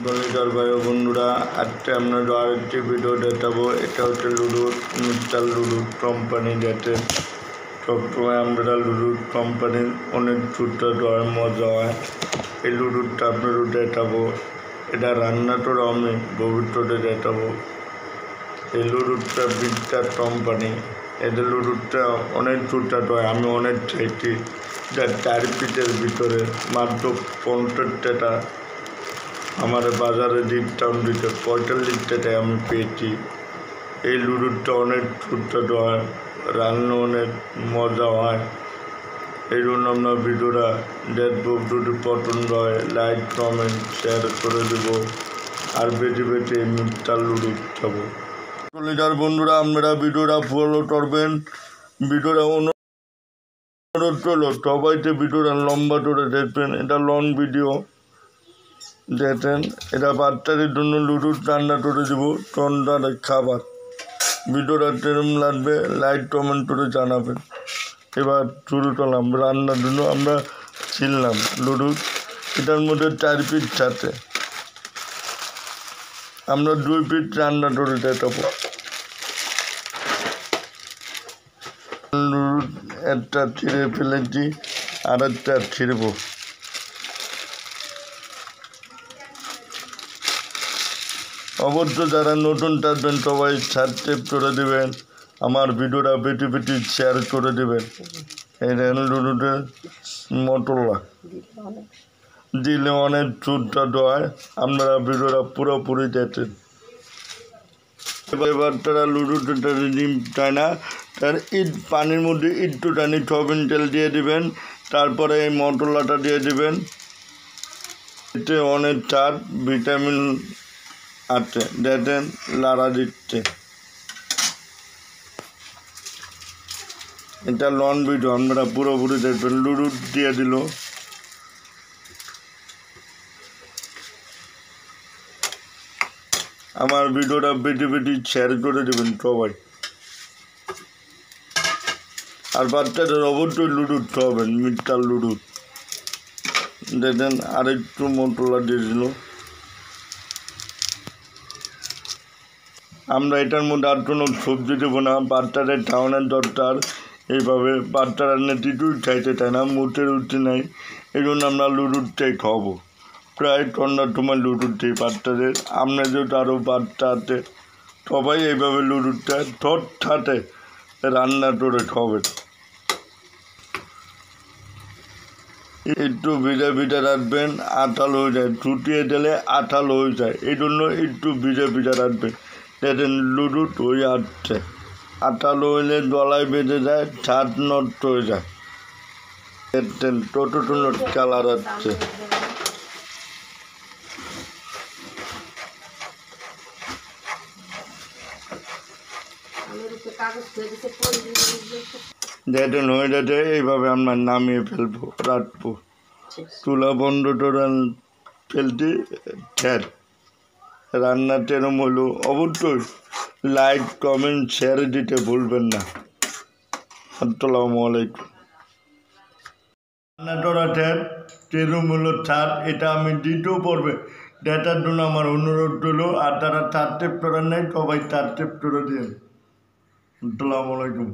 কলিজার ভাই ও বন্ধুরা, আজকে আপনাদের আরেকটি ভিডিও দেখাবো। এটা হচ্ছে লুডুর মিস্টার লুডুর কোম্পানি, যাতে সবসময় আমরা লুডুর কোম্পানির অনেক ছোট্ট দেওয়ার মজা হয়। এই লুডুরটা আপনারও দেখাবো। এটা রান্নাটারও আমি ভবিষ্যতে দেখাবো। এই লুডুরটা বিখ্যাত কোম্পানি। এদের লুডুরটা অনেক ছোট্ট হয়, আমি অনেক চাইছি। যার 4 পিসের ভিতরে মাত্র 50 টাকা আমার বাজারে ডিসকাউন্ট দিতে 45 টাকায় আমি পেয়েছি। এই লুডুরটা অনেক ছোট্ট হয়, রান্না অনেক মজা হয়। এই জন্য আমরা ভিডিওটা দেখবো। যদি পছন্দ হয় লাইক কমেন্ট শেয়ার করে দেবো, আর বেশি বেশি মিস্টার লুডু খাবো। কলিজার বন্ধুরা, আপনারা ভিডিওটা ফলো করবেন। ভিডিওটা অনুরোধ করলো সবাইকে ভিডিওটা লম্বা করে দেখবেন। এটা লং ভিডিও দেখেন। এটা বাচ্চাদের জন্য লুডু রান্না করে দেবো, সন্ধ্যার খাবার। ভিডিওটা কেরম লাগবে লাইক কমেন্ট করে জানাবেন। এবার শুরু করলাম রান্নার জন্য। আমরা ছিললাম লুডু, এটার মধ্যে 4 পিস থাকে। আমরা 2 পিস রান্না করে দেখাবো। লুডু একটা ছিঁড়ে ফেলেছি, আর একটা ছিঁড়বো। অবশ্য যারা নতুন থাকবেন সবাই সাবস্ক্রাইব করে দেবেন, আমার ভিডিওটা বেশি বেশি শেয়ার করে দেবেন। এই লুডুতে মটলা দিলে অনেক ছোট হয়। আপনারা ভিডিওটা পুরোপুরি দেখেন। এবার তারা লুডুটা চায় না, তার পানির মধ্যে একটু টানি সয়াবিন তেল দিয়ে দেবেন। তারপরে এই মটলাটা দিয়ে দেবেন। এতে অনেক চার ভিটামিন আছে, দেখেন লাড়া দিচ্ছে। এটা লং ভিডিও, আপনারা পুরোপুরি দেখবেন। লুডু দিয়ে দিল। আমার ভিডিওটা বেশি বেশি শেয়ার করে দেবেন সবাই। আর বাচ্চাদের অবশ্যই লুডু খাওয়াবেন, মিস্টার লুডু। দেখেন আরেকটু মটলা দিয়ে দিল। আমরা এটার মধ্যে আর কোনো সবজি দেবো না, বাচ্চাদের খাওয়ানোর দরকার। এইভাবে বাচ্চারা নেটিটুই খাইতে চায় না, মুখে রুচি নেই। এই জন্য আমরা লুডুরটাই খাওয়াবো। প্রায় ঠান্ডার সময় লুডুরটাই বাচ্চাদের। আপনাদের আরও বাচ্চা আছে, সবাই এইভাবে লুডুরটা ঠোঁট ঠাটে রান্না করে খাওয়াবে। একটু ভিজে ভিজে রাখবেন, আঠালো হয়ে যায়। ছুটিয়ে দিলে আঠালো হয়ে যায়, এই জন্য একটু ভিজে ভিজে রাখবেন। দেখেন লুডু হয়ে আসছে। আঠালো হইলে গলায় বেঁধে যায়, ছাদ নষ্ট হয়ে যায়। দেখছেন টোটো কালার আসছে। দেখেন হয়ে যাচ্ছে। এইভাবে আমরা নামিয়ে ফেলবো, রাখবো। চুলা বন্ধ টোরা ফেলতে ঠের রান্নার এরম হলো। অবশ্যই লাইক কমেন্ট শেয়ার দিতে ভুলবেন না। আসসালামু আলাইকুম। রান্নাটা ঠের এরম হলো ছাদ। এটা আমি দিতেও পড়বে দেখার জন্য আমার অনুরোধ হলো। আর তারা সাবস্ক্রাইব করার নাই, সবাই সাবস্ক্রাইব করে দিন। আসসালামু আলাইকুম।